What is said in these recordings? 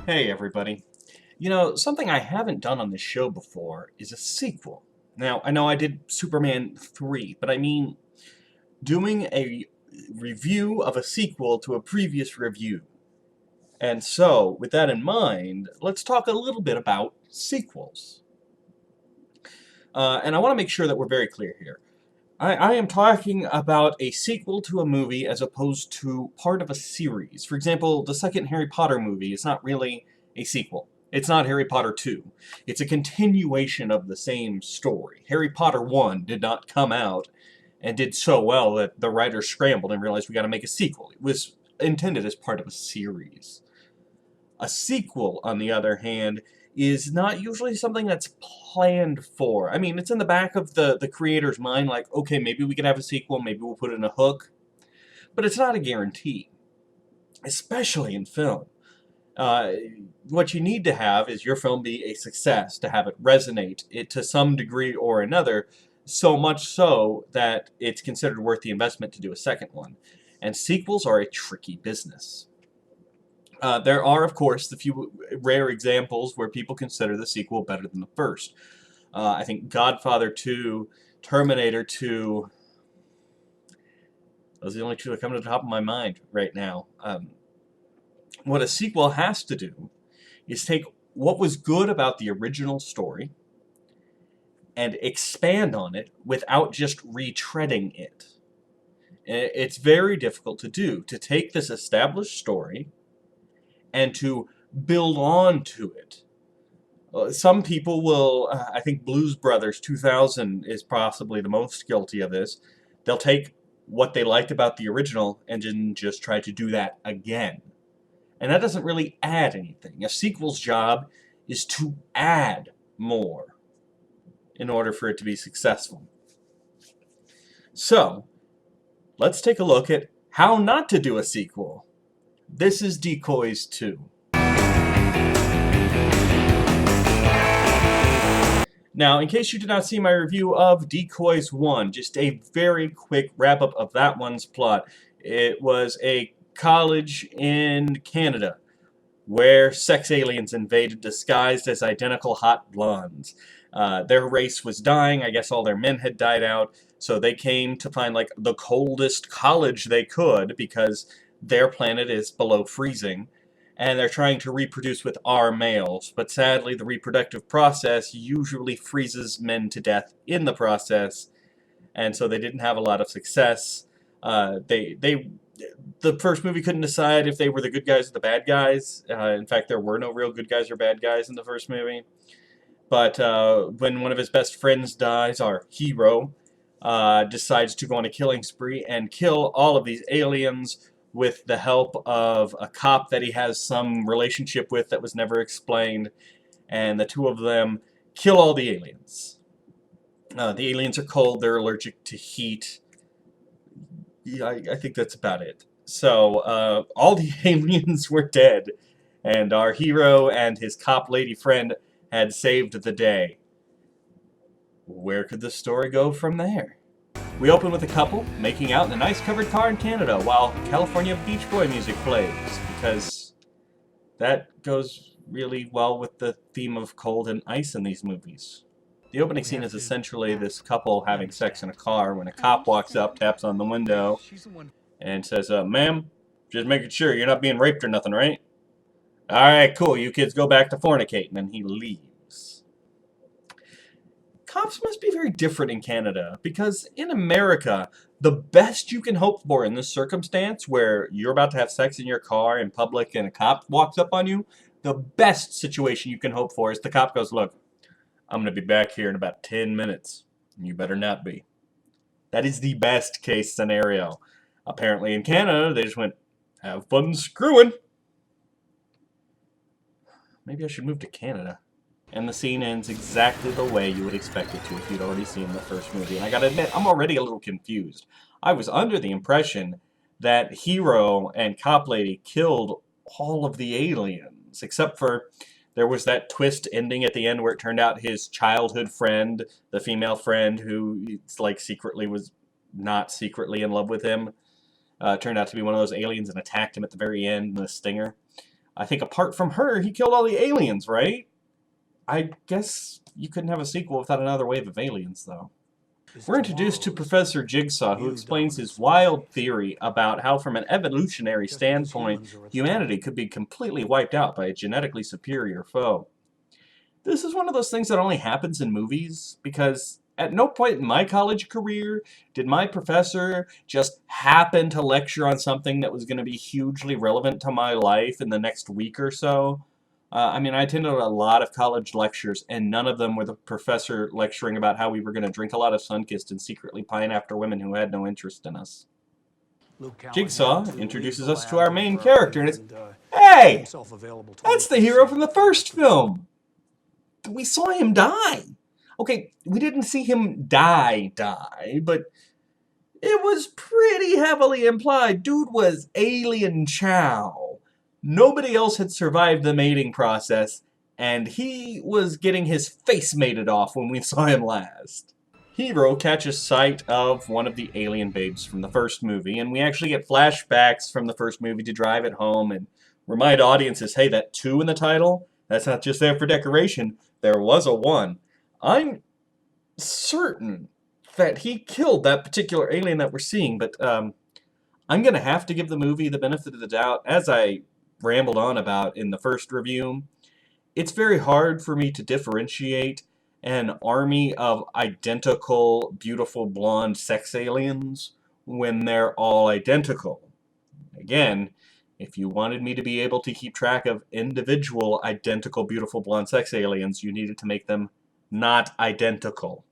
Hey everybody. You know, something I haven't done on this show before is a sequel. Now, I know I did Superman 3, but I mean doing a review of a sequel to a previous review. And so, with that in mind, let's talk a little bit about sequels. And I want to make sure that we're very clear here. I am talking about a sequel to a movie as opposed to part of a series. For example, the second Harry Potter movie is not really a sequel. It's not Harry Potter 2. It's a continuation of the same story. Harry Potter 1 did not come out and did so well that the writers scrambled and realized we got to make a sequel. It was intended as part of a series. A sequel, on the other hand, is not usually something that's planned for. I mean, it's in the back of the creator's mind, like, okay, maybe we can have a sequel, maybe we'll put in a hook, but it's not a guarantee, especially in film. Uh, what you need to have is your film be a success, to have it resonate it to some degree or another, so much so that it's considered worth the investment to do a second one. And sequels are a tricky business. There are, of course, the few rare examples where people consider the sequel better than the first. I think Godfather 2, Terminator 2, those are the only two that come to the top of my mind right now. What a sequel has to do is take what was good about the original story and expand on it without just retreading it. It's very difficult to do, to take this established story and to build on to it. Some people will, I think Blues Brothers 2000 is possibly the most guilty of this. They'll take what they liked about the original and then just try to do that again. And that doesn't really add anything. A sequel's job is to add more in order for it to be successful. So, let's take a look at how not to do a sequel. This is Decoys 2. Now, in case you did not see my review of Decoys 1, just a very quick wrap-up of that one's plot. It was a college in Canada where sex aliens invaded disguised as identical hot blondes. Their race was dying. I guess all their men had died out, so they came to find like the coldest college they could because their planet is below freezing. And they're trying to reproduce with our males, but sadly the reproductive process usually freezes men to death in the process, and so they didn't have a lot of success. The first movie couldn't decide if they were the good guys or the bad guys. In fact, there were no real good guys or bad guys in the first movie. But when one of his best friends dies, our hero decides to go on a killing spree and kill all of these aliens with the help of a cop that he has some relationship with that was never explained, and the two of them kill all the aliens. The aliens are cold, they're allergic to heat. Yeah, I think that's about it. So, all the aliens were dead, and our hero and his cop lady friend had saved the day. Where could the story go from there? We open with a couple making out in a nice covered car in Canada while California Beach Boy music plays, because that goes really well with the theme of cold and ice in these movies. The opening scene is essentially this couple having sex in a car when a cop walks up, taps on the window, and says, ma'am, just making sure you're not being raped or nothing, right? Alright, cool, you kids go back to fornicating, and he leaves. Cops must be very different in Canada, because in America, the best you can hope for in this circumstance, where you're about to have sex in your car in public and a cop walks up on you, the best situation you can hope for is the cop goes, look, I'm going to be back here in about 10 minutes, and you better not be. That is the best case scenario. Apparently in Canada, they just went, have fun screwing. Maybe I should move to Canada. And the scene ends exactly the way you would expect it to if you'd already seen the first movie. And I gotta admit, I'm already a little confused. I was under the impression that hero and cop lady killed all of the aliens, except for there was that twist ending at the end where it turned out his childhood friend, the female friend who like secretly was not secretly in love with him, turned out to be one of those aliens and attacked him at the very end in the stinger. I think apart from her, he killed all the aliens, right? I guess you couldn't have a sequel without another wave of aliens, though. We're introduced to Professor Jigsaw, who explains his wild theory about how, from an evolutionary standpoint, humanity could be completely wiped out by a genetically superior foe. This is one of those things that only happens in movies, because at no point in my college career did my professor just happen to lecture on something that was going to be hugely relevant to my life in the next week or so. I mean, I attended a lot of college lectures, and none of them were the professor lecturing about how we were going to drink a lot of Sunkist and secretly pine after women who had no interest in us. Jigsaw introduces us to our main character, and it's, hey! That's the hero from the first film! We saw him die! Okay, we didn't see him die, but it was pretty heavily implied. Dude was alien chow. Nobody else had survived the mating process, and he was getting his face mated off when we saw him last. Hero catches sight of one of the alien babes from the first movie, and we actually get flashbacks from the first movie to drive it home and remind audiences, hey, that 2 in the title, that's not just there for decoration. There was a 1. I'm certain that he killed that particular alien that we're seeing, but I'm going to have to give the movie the benefit of the doubt. As I rambled on about in the first review, it's very hard for me to differentiate an army of identical, beautiful, blonde sex aliens when they're all identical. Again, if you wanted me to be able to keep track of individual, identical, beautiful, blonde sex aliens, you needed to make them not identical.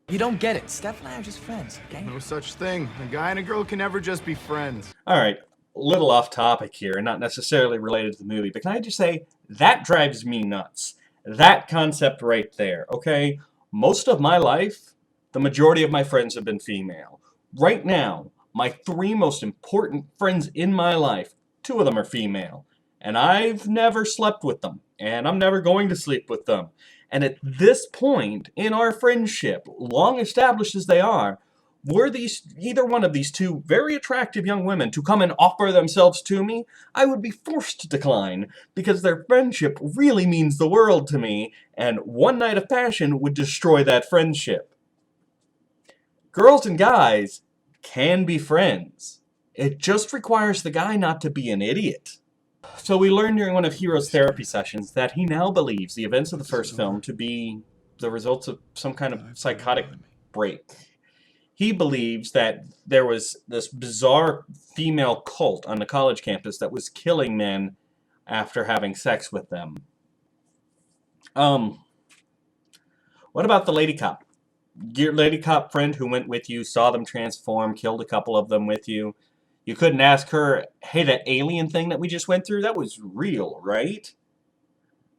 You don't get it. Steph and I are just friends, okay? No such thing. A guy and a girl can never just be friends. Alright, a little off topic here, and not necessarily related to the movie, but can I just say, that drives me nuts. That concept right there, okay? Most of my life, the majority of my friends have been female. Right now, my 3 most important friends in my life, 2 of them are female. And I've never slept with them, and I'm never going to sleep with them. And at this point in our friendship, long established as they are, were either one of these 2 very attractive young women to come and offer themselves to me, I would be forced to decline, because their friendship really means the world to me, and one night of passion would destroy that friendship. Girls and guys can be friends. It just requires the guy not to be an idiot. So we learned during one of Hero's therapy sessions that he now believes the events of the first film to be the results of some kind of psychotic break. He believes that there was this bizarre female cult on the college campus that was killing men after having sex with them. What about the lady cop? Your lady cop friend who went with you, saw them transform, killed a couple of them with you. You couldn't ask her, hey, that alien thing that we just went through, that was real, right?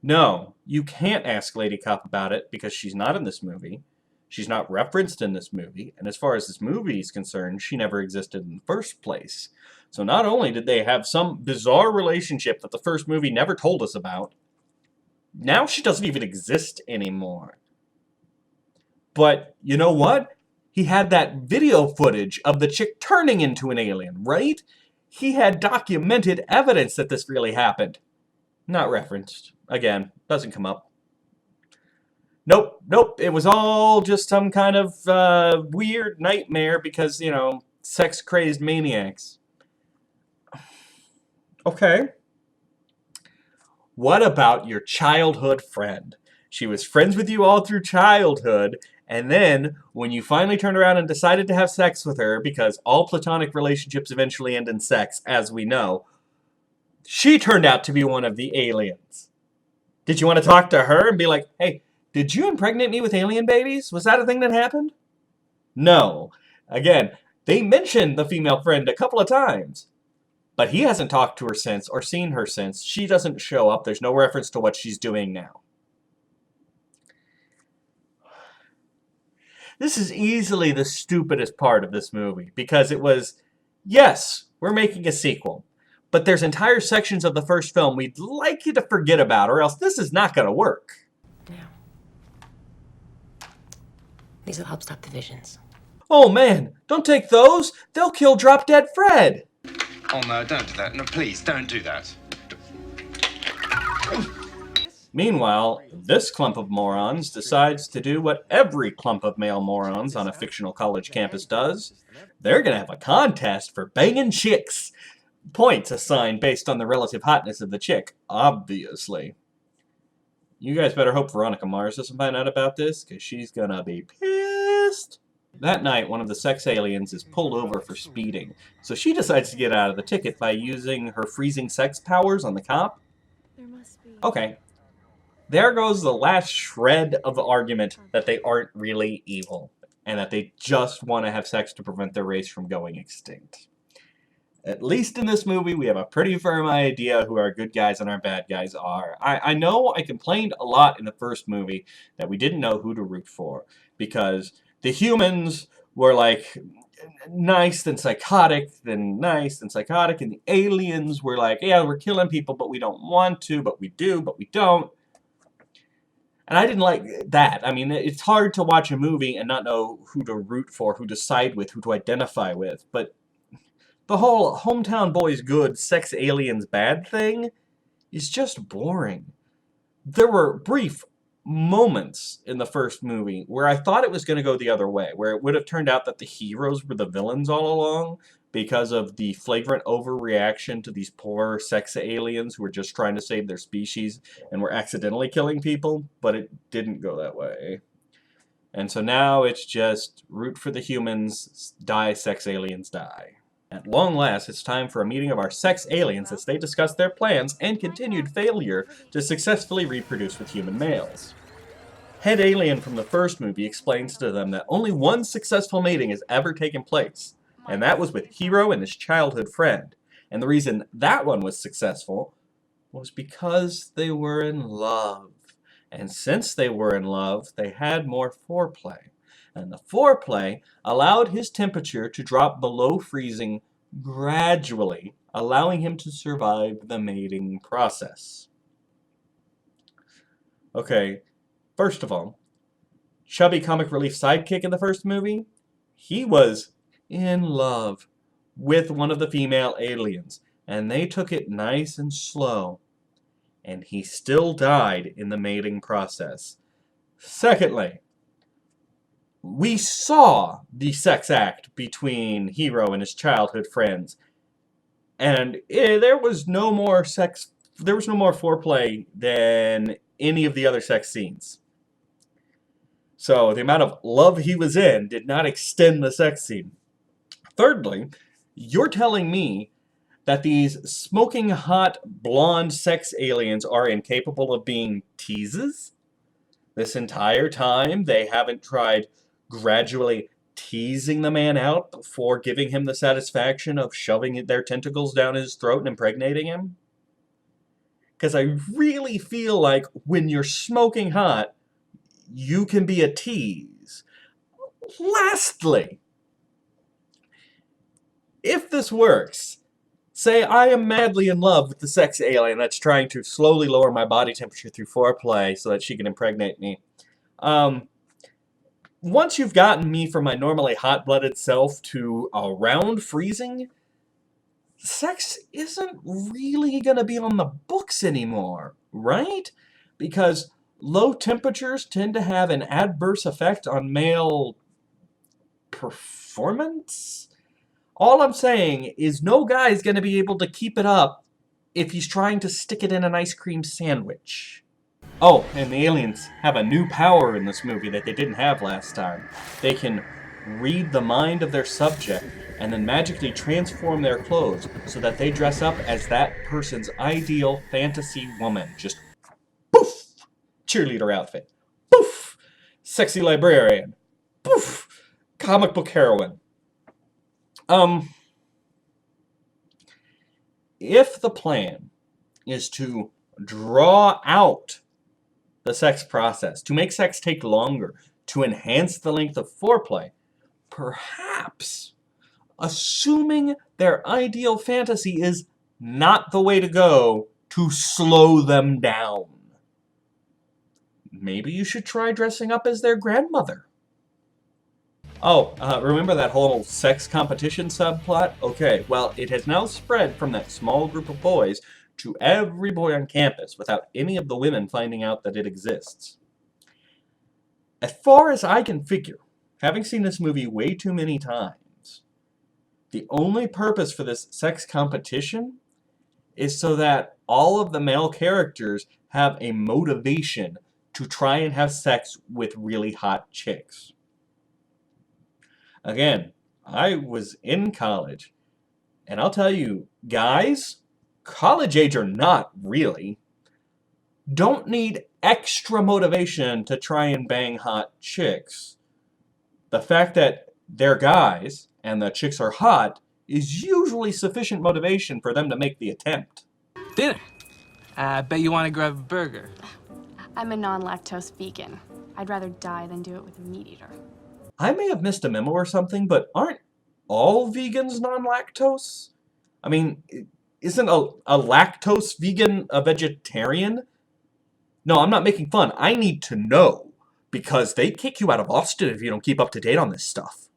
No, you can't ask Lady Cop about it because she's not in this movie. She's not referenced in this movie, and as far as this movie is concerned, she never existed in the first place. So not only did they have some bizarre relationship that the first movie never told us about, now she doesn't even exist anymore. But you know what? He had that video footage of the chick turning into an alien, right? He had documented evidence that this really happened. Not referenced. Again, doesn't come up. Nope, it was all just some kind of weird nightmare because, you know, sex-crazed maniacs. Okay. What about your childhood friend? She was friends with you all through childhood, and then, when you finally turned around and decided to have sex with her, because all platonic relationships eventually end in sex, as we know, she turned out to be one of the aliens. Did you want to talk to her and be like, hey, did you impregnate me with alien babies? Was that a thing that happened? No. Again, they mentioned the female friend a couple of times, but he hasn't talked to her since or seen her since. She doesn't show up. There's no reference to what she's doing now. This is easily the stupidest part of this movie, because it was, yes, we're making a sequel, but there's entire sections of the first film we'd like you to forget about, or else this is not going to work. Now, these will help stop the visions. Oh man, don't take those! They'll kill Drop Dead Fred! Oh no, don't do that. No, please, don't do that. Meanwhile, this clump of morons decides to do what every clump of male morons on a fictional college campus does. They're gonna have a contest for banging chicks. Points assigned based on the relative hotness of the chick, obviously. You guys better hope Veronica Mars doesn't find out about this, because she's gonna be pissed. That night, one of the sex aliens is pulled over for speeding, so she decides to get out of the ticket by using her freezing sex powers on the cop. Okay. There goes the last shred of argument that they aren't really evil, and that they just want to have sex to prevent their race from going extinct. At least in this movie, we have a pretty firm idea who our good guys and our bad guys are. I know I complained a lot in the first movie that we didn't know who to root for, because the humans were like nice then psychotic, then nice then psychotic, and the aliens were like, yeah, we're killing people, but we don't want to, but we do, but we don't. And I didn't like that. I mean, it's hard to watch a movie and not know who to root for, who to side with, who to identify with. But the whole hometown boys good, sex aliens bad thing is just boring. There were brief moments in the first movie where I thought it was going to go the other way, where it would have turned out that the heroes were the villains all along because of the flagrant overreaction to these poor sex aliens who were just trying to save their species and were accidentally killing people, but it didn't go that way. And so now it's just root for the humans, die sex aliens, die. At long last, it's time for a meeting of our sex aliens as they discuss their plans and continued failure to successfully reproduce with human males. Head alien from the first movie explains to them that only one successful mating has ever taken place, and that was with Hero and his childhood friend. And the reason that one was successful was because they were in love. And since they were in love, they had more foreplay. And the foreplay allowed his temperature to drop below freezing gradually, allowing him to survive the mating process. Okay, first of all, chubby comic relief sidekick in the first movie, he was in love with one of the female aliens, and they took it nice and slow, and he still died in the mating process. Secondly, we saw the sex act between Hero and his childhood friends, and there was no more foreplay than any of the other sex scenes. So the amount of love he was in did not extend the sex scene. Thirdly, you're telling me that these smoking hot blonde sex aliens are incapable of being teases? This entire time they haven't tried gradually teasing the man out before giving him the satisfaction of shoving their tentacles down his throat and impregnating him? Because I really feel like when you're smoking hot, you can be a tease. Lastly, if this works, say I am madly in love with the sex alien that's trying to slowly lower my body temperature through foreplay so that she can impregnate me. Once you've gotten me from my normally hot-blooded self to around freezing, sex isn't really going to be on the books anymore, right? Because low temperatures tend to have an adverse effect on male performance. All I'm saying is no guy's going to be able to keep it up if he's trying to stick it in an ice cream sandwich. Oh, and the aliens have a new power in this movie that they didn't have last time. They can read the mind of their subject and then magically transform their clothes so that they dress up as that person's ideal fantasy woman. Just poof! Cheerleader outfit. Poof! Sexy librarian. Poof! Comic book heroine. If the plan is to draw out the sex process, to make sex take longer, to enhance the length of foreplay, perhaps assuming their ideal fantasy is not the way to go to slow them down. Maybe you should try dressing up as their grandmother. Oh, remember that whole sex competition subplot? Okay, well, it has now spread from that small group of boys to every boy on campus without any of the women finding out that it exists. As far as I can figure, having seen this movie way too many times, the only purpose for this sex competition is so that all of the male characters have a motivation to try and have sex with really hot chicks. Again, I was in college, and I'll tell you, guys, college age or not really, don't need extra motivation to try and bang hot chicks. The fact that they're guys and the chicks are hot is usually sufficient motivation for them to make the attempt. Dinner. I bet you want to grab a burger. I'm a non-lactose vegan. I'd rather die than do it with a meat eater. I may have missed a memo or something, but aren't all vegans non-lactose? I mean, isn't a lactose vegan a vegetarian? No, I'm not making fun. I need to know, because they'd kick you out of Austin if you don't keep up to date on this stuff.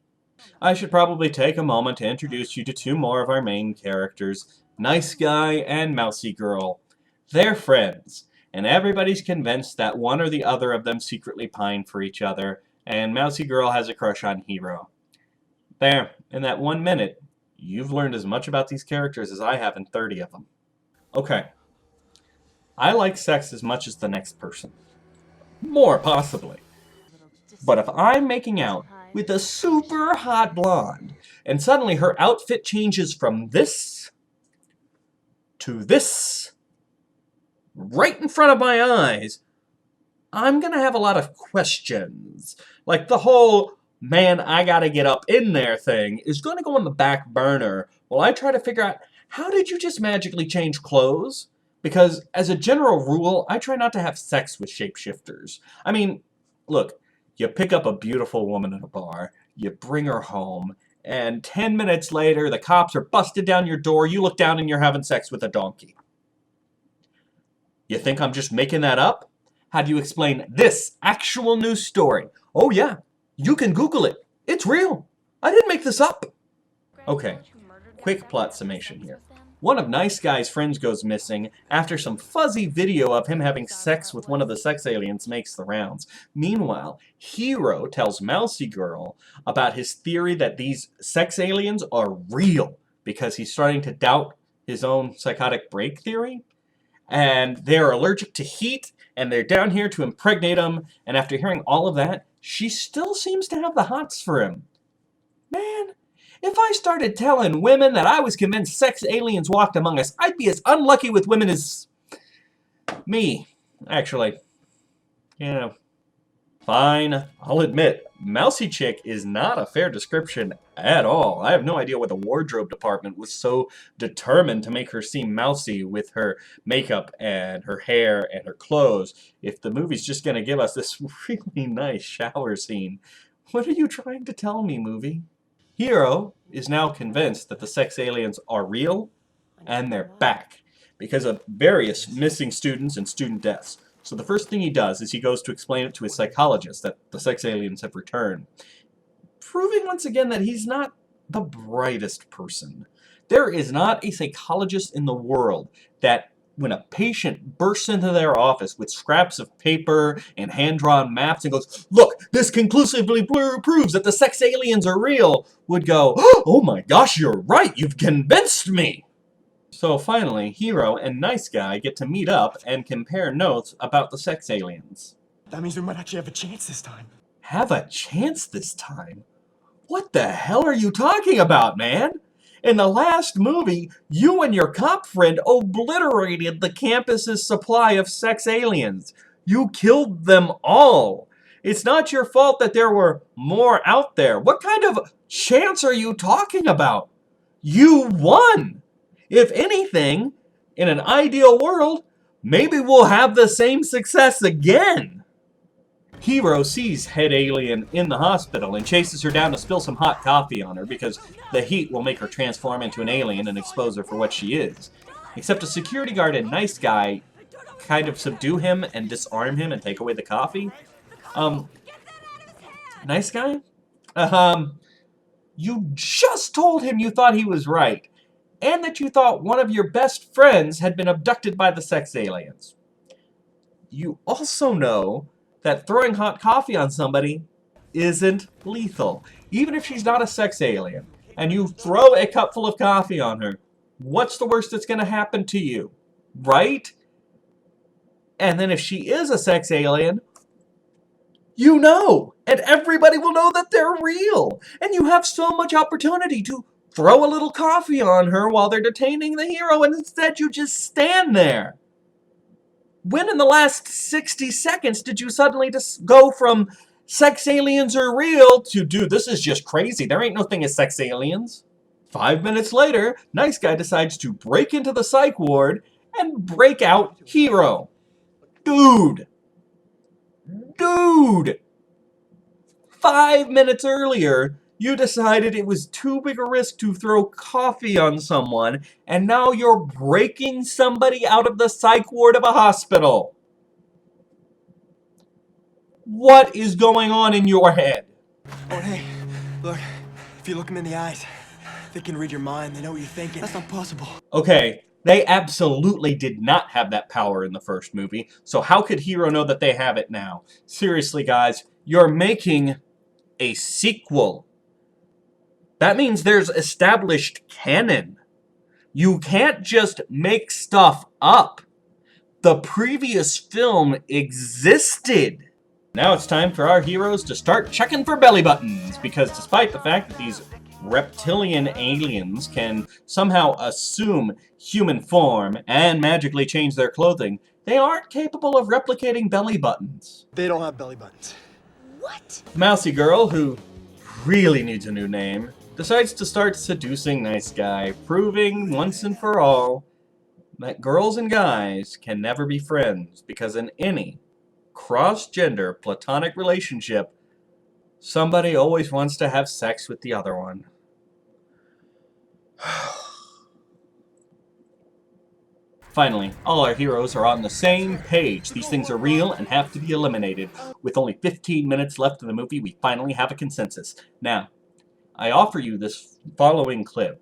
I should probably take a moment to introduce you to two more of our main characters, Nice Guy and Mousy Girl. They're friends, and everybody's convinced that one or the other of them secretly pine for each other, and Mousy Girl has a crush on Hero. There, in that 1 minute, you've learned as much about these characters as I have in 30 of them. Okay. I like sex as much as the next person. More, possibly. But if I'm making out with a super hot blonde, and suddenly her outfit changes from this to this, right in front of my eyes, I'm gonna have a lot of questions. Like the whole, man, I gotta get up in there thing is gonna go on the back burner while I try to figure out, how did you just magically change clothes? Because as a general rule, I try not to have sex with shapeshifters. I mean, look, you pick up a beautiful woman at a bar, you bring her home, and 10 minutes later, the cops are busted down your door, you look down and you're having sex with a donkey. You think I'm just making that up? How do you explain this actual news story? Oh yeah, you can Google it. It's real. I didn't make this up. Okay, quick plot summation here. One of Nice Guy's friends goes missing after some fuzzy video of him having sex with one of the sex aliens makes the rounds. Meanwhile, Hero tells Mousy Girl about his theory that these sex aliens are real because he's starting to doubt his own psychotic break theory. And they're allergic to heat, and they're down here to impregnate him. And after hearing all of that, she still seems to have the hots for him. Man, if I started telling women that I was convinced sex aliens walked among us, I'd be as unlucky with women as me, actually. Yeah. Fine, I'll admit, Mousy Chick is not a fair description at all. I have no idea why the wardrobe department was so determined to make her seem mousy with her makeup and her hair and her clothes if the movie's just going to give us this really nice shower scene. What are you trying to tell me, movie? Hero is now convinced that the sex aliens are real and they're back because of various missing students and student deaths. So the first thing he does is he goes to explain it to his psychologist that the sex aliens have returned, proving once again that he's not the brightest person. There is not a psychologist in the world that when a patient bursts into their office with scraps of paper and hand-drawn maps and goes, "Look, this conclusively proves that the sex aliens are real," would go, "Oh my gosh, you're right, you've convinced me!" So finally, Hero and Nice Guy get to meet up and compare notes about the sex aliens. That means we might actually have a chance this time. Have a chance this time? What the hell are you talking about, man? In the last movie, you and your cop friend obliterated the campus's supply of sex aliens. You killed them all. It's not your fault that there were more out there. What kind of chance are you talking about? You won. If anything, in an ideal world, maybe we'll have the same success again. Hero sees head alien in the hospital and chases her down to spill some hot coffee on her because the heat will make her transform into an alien and expose her for what she is. Except a security guard and Nice Guy kind of subdue him and disarm him and take away the coffee. Nice Guy? You just told him you thought he was right. and that you thought one of your best friends had been abducted by the sex aliens. You also know that throwing hot coffee on somebody isn't lethal, even if she's not a sex alien. And you throw a cup full of coffee on her, what's the worst that's going to happen to you? Right? And then if she is a sex alien, you know, and everybody will know that they're real. And you have so much opportunity to throw a little coffee on her while they're detaining the hero, and instead you just stand there. When in the last 60 seconds did you suddenly just go from sex aliens are real to, dude, this is just crazy. There ain't no thing as sex aliens. 5 minutes later, nice guy decides to break into the psych ward and break out hero. Dude! 5 minutes earlier, you decided it was too big a risk to throw coffee on someone, and now you're breaking somebody out of the psych ward of a hospital. What is going on in your head? Oh, hey, look, if you look them in the eyes, they can read your mind, they know what you're thinking. That's not possible. Okay, they absolutely did not have that power in the first movie, so how could Hero know that they have it now? Seriously, guys, you're making a sequel. That means there's established canon. You can't just make stuff up. The previous film existed. Now it's time for our heroes to start checking for belly buttons, because despite the fact that these reptilian aliens can somehow assume human form and magically change their clothing, they aren't capable of replicating belly buttons. They don't have belly buttons. What? The mousy girl, who really needs a new name, decides to start seducing nice guy, proving once and for all that girls and guys can never be friends, because in any cross-gender platonic relationship, somebody always wants to have sex with the other one. Finally, all our heroes are on the same page. These things are real and have to be eliminated. With only 15 minutes left in the movie, we finally have a consensus. Now, I offer you this following clip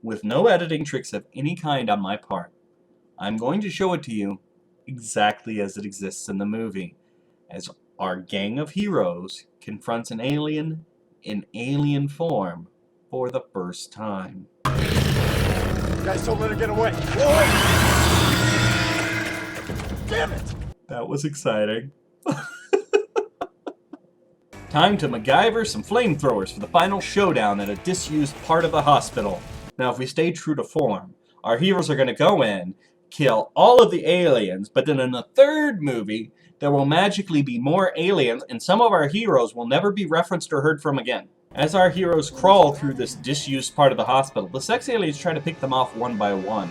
with no editing tricks of any kind on my part. I'm going to show it to you exactly as it exists in the movie, as our gang of heroes confronts an alien in alien form for the first time. Guys, don't let her get away. Whoa! Damn it! That was exciting. Time to MacGyver some flamethrowers for the final showdown at a disused part of the hospital. Now, if we stay true to form, our heroes are going to go in, kill all of the aliens, but then in the third movie, there will magically be more aliens, and some of our heroes will never be referenced or heard from again. As our heroes crawl through this disused part of the hospital, the sex aliens try to pick them off one by one.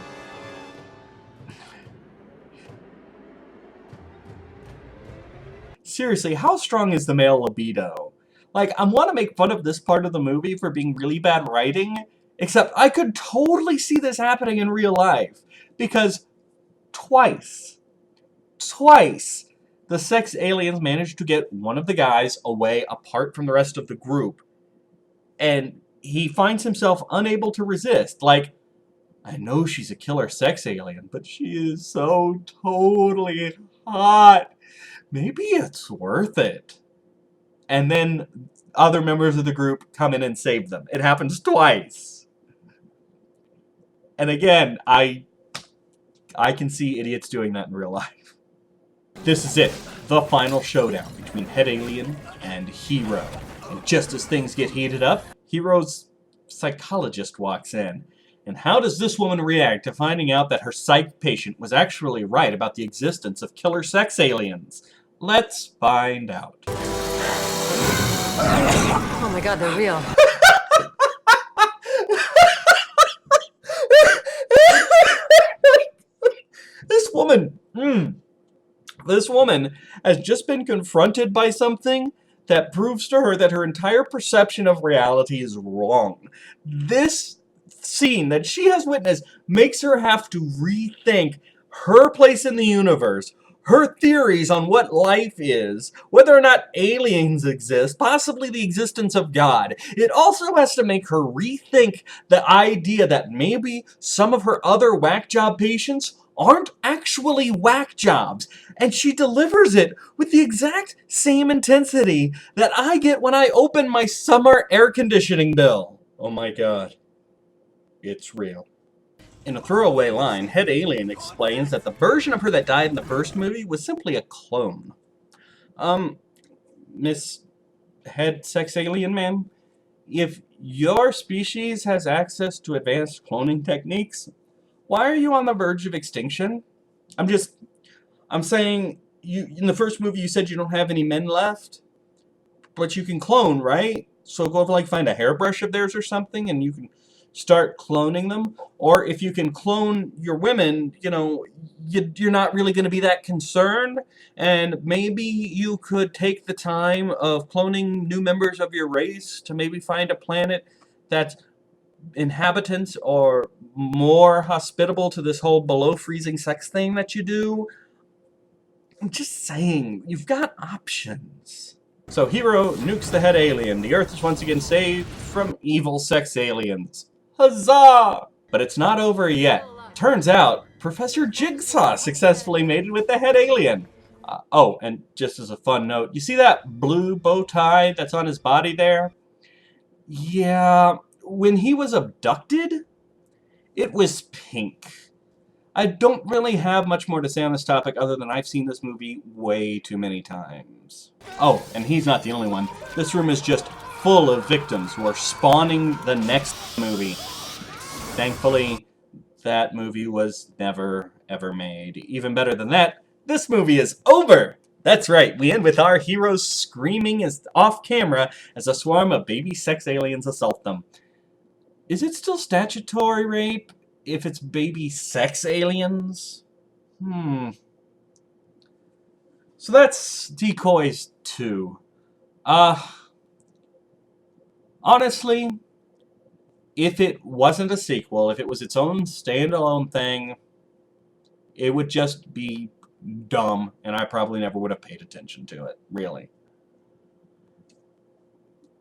Seriously, how strong is the male libido? Like, I want to make fun of this part of the movie for being really bad writing, except I could totally see this happening in real life. Because twice, the sex aliens managed to get one of the guys away apart from the rest of the group. And he finds himself unable to resist. Like, I know she's a killer sex alien, but she is so totally hot. Maybe it's worth it. And then other members of the group come in and save them. It happens twice. And again, I can see idiots doing that in real life. This is it. The final showdown between head alien and hero. And just as things get heated up, Hero's psychologist walks in. And how does this woman react to finding out that her psych patient was actually right about the existence of killer sex aliens? Let's find out. Oh my god, they're real. This woman has just been confronted by something that proves to her that her entire perception of reality is wrong. This scene that she has witnessed makes her have to rethink her place in the universe, her theories on what life is, whether or not aliens exist, possibly the existence of God. It also has to make her rethink the idea that maybe some of her other whack job patients aren't actually whack jobs. And she delivers it with the exact same intensity that I get when I open my summer air conditioning bill. Oh my god. It's real. In a throwaway line, Head Alien explains that the version of her that died in the first movie was simply a clone. Miss Head Sex Alien Man, if your species has access to advanced cloning techniques, why are you on the verge of extinction? I'm saying, you in the first movie you said you don't have any men left, but you can clone, right? So go like find a hairbrush of theirs or something and you can start cloning them. Or if you can clone your women, you know, you're not really going to be that concerned. And maybe you could take the time of cloning new members of your race to maybe find a planet that's inhabitants are more hospitable to this whole below freezing sex thing that you do. I'm just saying, you've got options. So Hero nukes the Head Alien. The Earth is once again saved from evil sex aliens. Huzzah! But it's not over yet. Turns out, Professor Jigsaw successfully mated with the Head Alien. Oh, and just as a fun note, you see that blue bow tie that's on his body there? Yeah, when he was abducted, it was pink. I don't really have much more to say on this topic other than I've seen this movie way too many times. Oh, and he's not the only one. This room is just full of victims who are spawning the next movie. Thankfully, that movie was never, ever made. Even better than that, this movie is over! That's right, we end with our heroes screaming off camera as a swarm of baby sex aliens assault them. Is it still statutory rape if it's baby sex aliens? So that's Decoys 2. Honestly, if it wasn't a sequel, if it was its own standalone thing, it would just be dumb, and I probably never would have paid attention to it, really.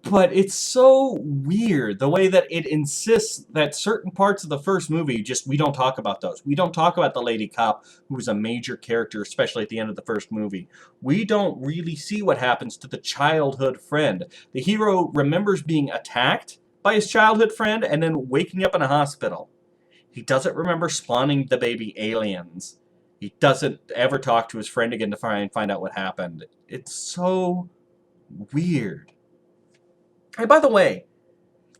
But it's so weird, the way that it insists that certain parts of the first movie, we don't talk about those. We don't talk about the lady cop, who was a major character, especially at the end of the first movie. We don't really see what happens to the childhood friend. The hero remembers being attacked by his childhood friend and then waking up in a hospital. He doesn't remember spawning the baby aliens. He doesn't ever talk to his friend again to find out what happened. It's so weird. Hey, by the way,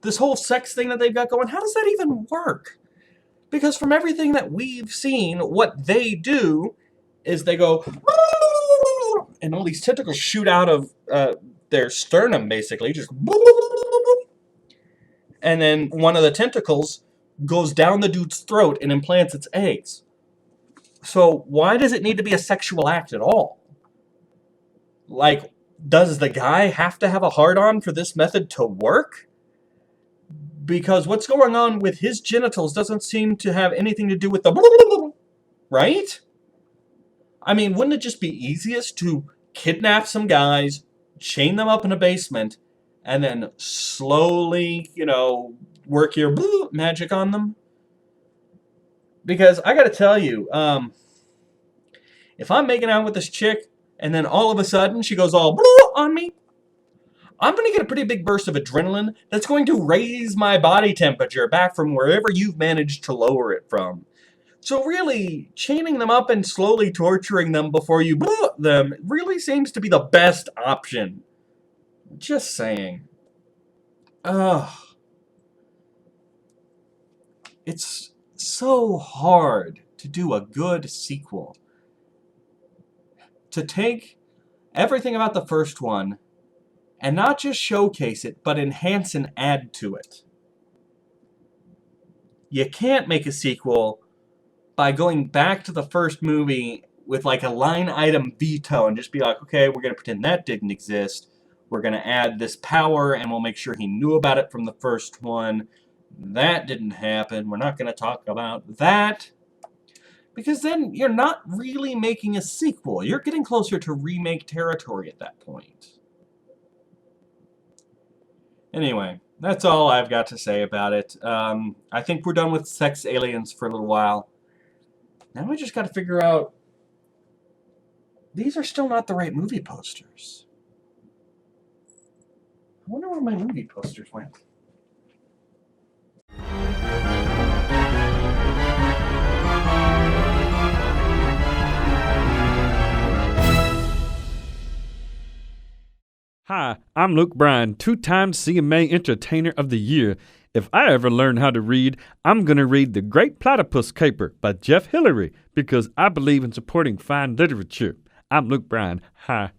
this whole sex thing that they've got going, how does that even work? Because from everything that we've seen, what they do is they go, and all these tentacles shoot out of their sternum, basically, just, and then one of the tentacles goes down the dude's throat and implants its eggs. So why does it need to be a sexual act at all? Like, does the guy have to have a hard-on for this method to work? Because what's going on with his genitals doesn't seem to have anything to do with the... Right? I mean, wouldn't it just be easiest to kidnap some guys, chain them up in a basement, and then slowly, you know, work your magic on them? Because I gotta tell you, if I'm making out with this chick, and then all of a sudden she goes all on me, I'm going to get a pretty big burst of adrenaline that's going to raise my body temperature back from wherever you've managed to lower it from. So really, chaining them up and slowly torturing them before you them really seems to be the best option. Just saying. Ugh. It's so hard to do a good sequel. To take everything about the first one and not just showcase it, but enhance and add to it. You can't make a sequel by going back to the first movie with like a line item veto and just be like, okay, we're going to pretend that didn't exist. We're going to add this power and we'll make sure he knew about it from the first one. That didn't happen. We're not going to talk about that. Because then you're not really making a sequel. You're getting closer to remake territory at that point. Anyway, that's all I've got to say about it. I think we're done with sex aliens for a little while. Now I just got to figure out... These are still not the right movie posters. I wonder where my movie posters went. Hi, I'm Luke Bryan, two-time CMA Entertainer of the Year. If I ever learn how to read, I'm going to read The Great Platypus Caper by Jeff Hillary because I believe in supporting fine literature. I'm Luke Bryan. Hi.